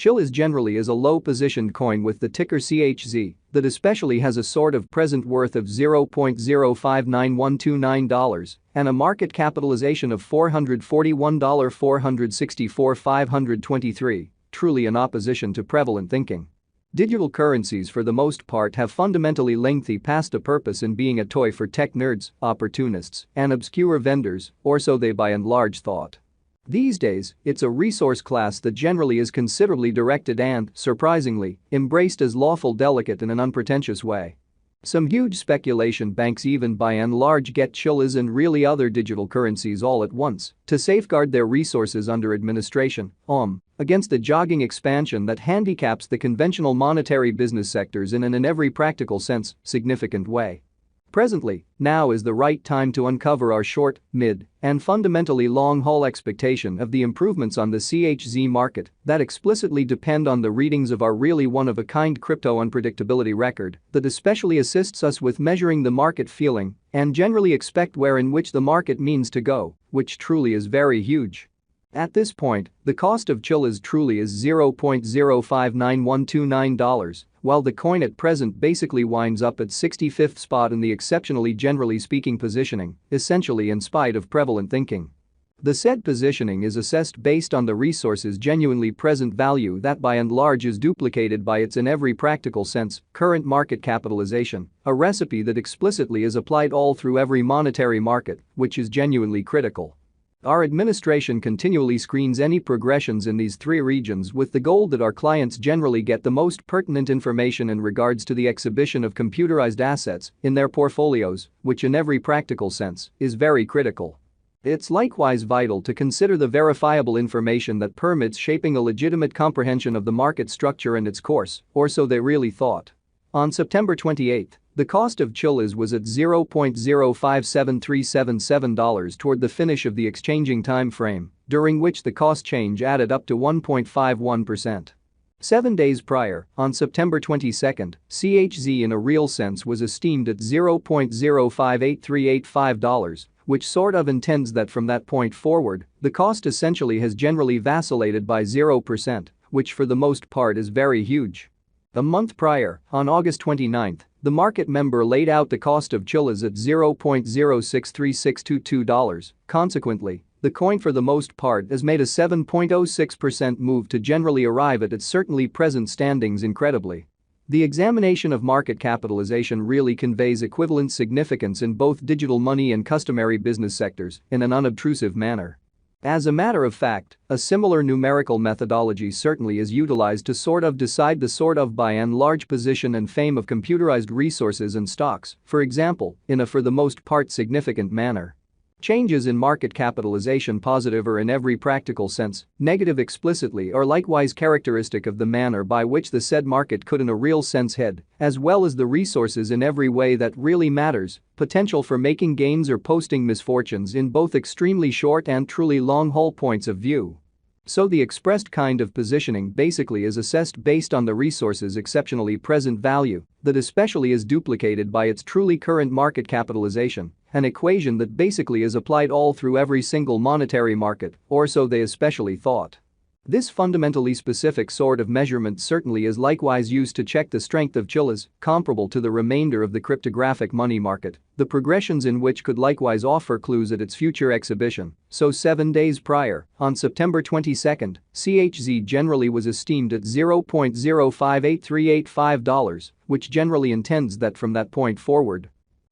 Chilliz generally is a low-positioned coin with the ticker CHZ that especially has a sort of present worth of $0.059129 and a market capitalization of $441,464,523, truly in opposition to prevalent thinking. Digital currencies for the most part have fundamentally lengthy past a purpose in being a toy for tech nerds, opportunists, and obscure vendors, or so they by and large thought. These days, it's a resource class that generally is considerably directed and, surprisingly, embraced as lawful delicate in an unpretentious way. Some huge speculation banks even by and large get Chilliz and really other digital currencies all at once to safeguard their resources under administration, against the jogging expansion that handicaps the conventional monetary business sectors in every practical sense, significant way. Presently, now is the right time to uncover our short, mid, and fundamentally long-haul expectation of the improvements on the CHZ market that explicitly depend on the readings of our really one-of-a-kind crypto unpredictability record that especially assists us with measuring the market feeling and generally expect where in which the market means to go, which truly is very huge. At this point, the cost of Chilliz truly is $0.059129, while the coin at present basically winds up at 65th spot in the exceptionally generally speaking positioning, essentially in spite of prevalent thinking. The said positioning is assessed based on the resource's genuinely present value that by and large is duplicated by its in every practical sense current market capitalization, a recipe that explicitly is applied all through every monetary market, which is genuinely critical. Our administration continually screens any progressions in these three regions with the goal that our clients generally get the most pertinent information in regards to the exhibition of computerized assets in their portfolios, which in every practical sense is very critical. It's likewise vital to consider the verifiable information that permits shaping a legitimate comprehension of the market structure and its course, or so they really thought. On September 28, the cost of Chilliz was at $0.057377 toward the finish of the exchanging time frame, during which the cost change added up to 1.51%. 7 days prior, on September 22, CHZ in a real sense was esteemed at $0.058385, which sort of intends that from that point forward, the cost essentially has generally vacillated by 0%, which for the most part is very huge. A month prior, on August 29, the market member laid out the cost of Chilliz at $0.063622. Consequently, the coin for the most part has made a 7.06% move to generally arrive at its certainly present standings incredibly. The examination of market capitalization really conveys equivalent significance in both digital money and customary business sectors in an unobtrusive manner. As a matter of fact, a similar numerical methodology certainly is utilized to sort of decide the sort of by and large position and fame of computerized resources and stocks, for example, in a for the most part significant manner. Changes in market capitalization, positive or in every practical sense, negative explicitly, are likewise characteristic of the manner by which the said market could in a real sense head, as well as the resources in every way that really matters, potential for making gains or posting misfortunes in both extremely short and truly long-haul points of view. So the expressed kind of positioning basically is assessed based on the resource's exceptionally present value that especially is duplicated by its truly current market capitalization, an equation that basically is applied all through every single monetary market, or so they especially thought. This fundamentally specific sort of measurement certainly is likewise used to check the strength of Chilliz, comparable to the remainder of the cryptographic money market, the progressions in which could likewise offer clues at its future exhibition. So 7 days prior, on September 22, CHZ generally was esteemed at $0.058385, which generally intends that from that point forward,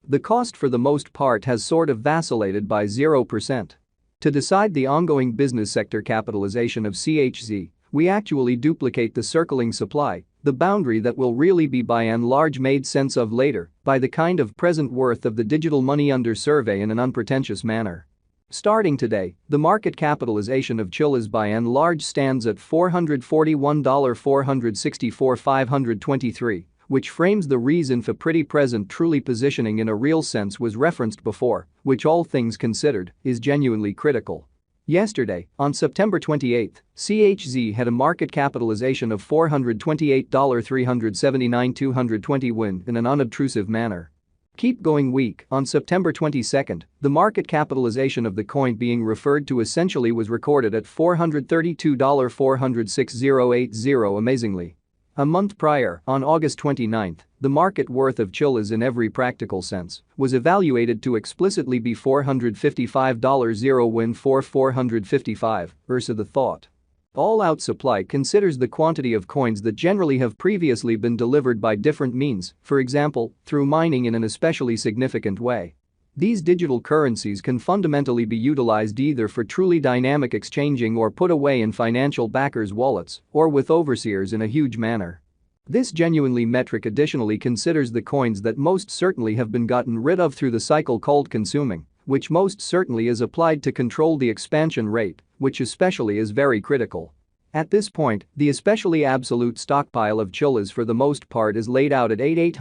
the cost for the most part has sort of vacillated by 0%. To decide the ongoing business sector capitalization of CHZ, we actually duplicate the circling supply, the boundary that will really be by and large made sense of later by the kind of present worth of the digital money under survey in an unpretentious manner. Starting today, the market capitalization of Chilliz by and large stands at $441,464,523. Which frames the reason for pretty present truly positioning in a real sense was referenced before, which all things considered is genuinely critical. Yesterday, on September 28, CHZ had a market capitalization of $428,379,220 in an unobtrusive manner. Keep going week. On September 22, the market capitalization of the coin being referred to essentially was recorded at $432,406,080 amazingly. A month prior, on August 29, the market worth of Chilliz in every practical sense was evaluated to explicitly be $455 win for 455 versus the thought. All-out supply considers the quantity of coins that generally have previously been delivered by different means, for example, through mining in an especially significant way. These digital currencies can fundamentally be utilized either for truly dynamic exchanging or put away in financial backers' wallets or with overseers in a huge manner. This genuinely metric additionally considers the coins that most certainly have been gotten rid of through the cycle called consuming, which most certainly is applied to control the expansion rate, which especially is very critical. At this point, the especially absolute stockpile of Chilliz for the most part is laid out at 888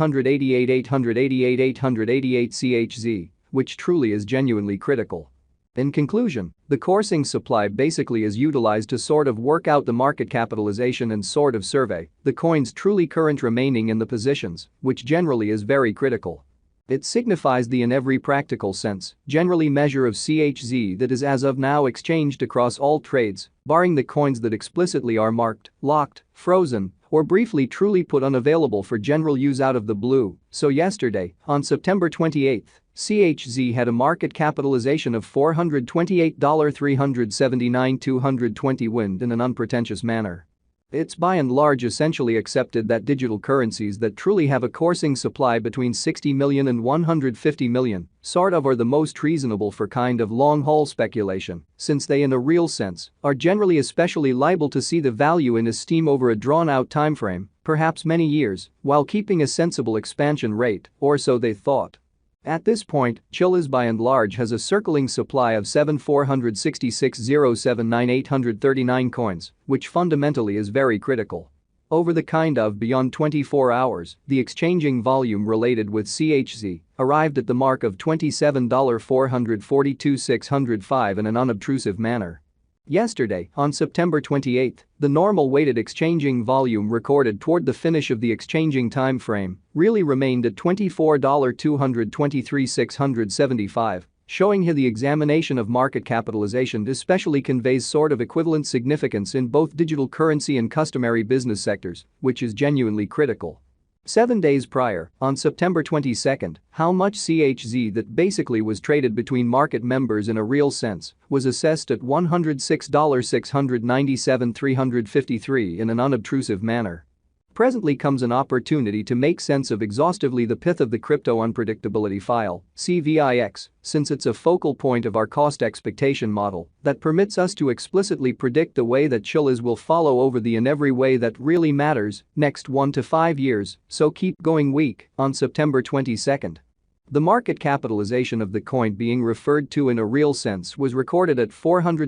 CHZ, which truly is genuinely critical. In conclusion, the coursing supply basically is utilized to sort of work out the market capitalization and sort of survey the coins truly current remaining in the positions, which generally is very critical. It signifies the in every practical sense, generally measure of CHZ that is as of now exchanged across all trades, barring the coins that explicitly are marked, locked, frozen, or briefly truly put unavailable for general use out of the blue. So yesterday, on September 28, CHZ had a market capitalization of $428,379,220 wind in an unpretentious manner. It's by and large essentially accepted that digital currencies that truly have a coursing supply between 60 million and 150 million sort of are the most reasonable for kind of long-haul speculation, since they in a real sense are generally especially liable to see the value in esteem over a drawn-out timeframe, perhaps many years, while keeping a sensible expansion rate, or so they thought. At this point, Chilliz by and large has a circling supply of 7,466,079,839 coins, which fundamentally is very critical. Over the kind of beyond 24 hours, the exchanging volume related with CHZ arrived at the mark of $27,442,605 in an unobtrusive manner. Yesterday, on September 28, the normal weighted exchanging volume recorded toward the finish of the exchanging time frame really remained at $24,223,675, showing here the examination of market capitalization especially conveys sort of equivalent significance in both digital currency and customary business sectors, which is genuinely critical. 7 days prior, on September 22, how much CHZ that basically was traded between market members in a real sense was assessed at $106,697,353 in an unobtrusive manner. Presently comes an opportunity to make sense of exhaustively the pith of the crypto unpredictability file, CVIX, since it's a focal point of our cost expectation model that permits us to explicitly predict the way that Chilliz will follow over the in every way that really matters next 1 to 5 years, so keep going week. On September 22, the market capitalization of the coin being referred to in a real sense was recorded at $400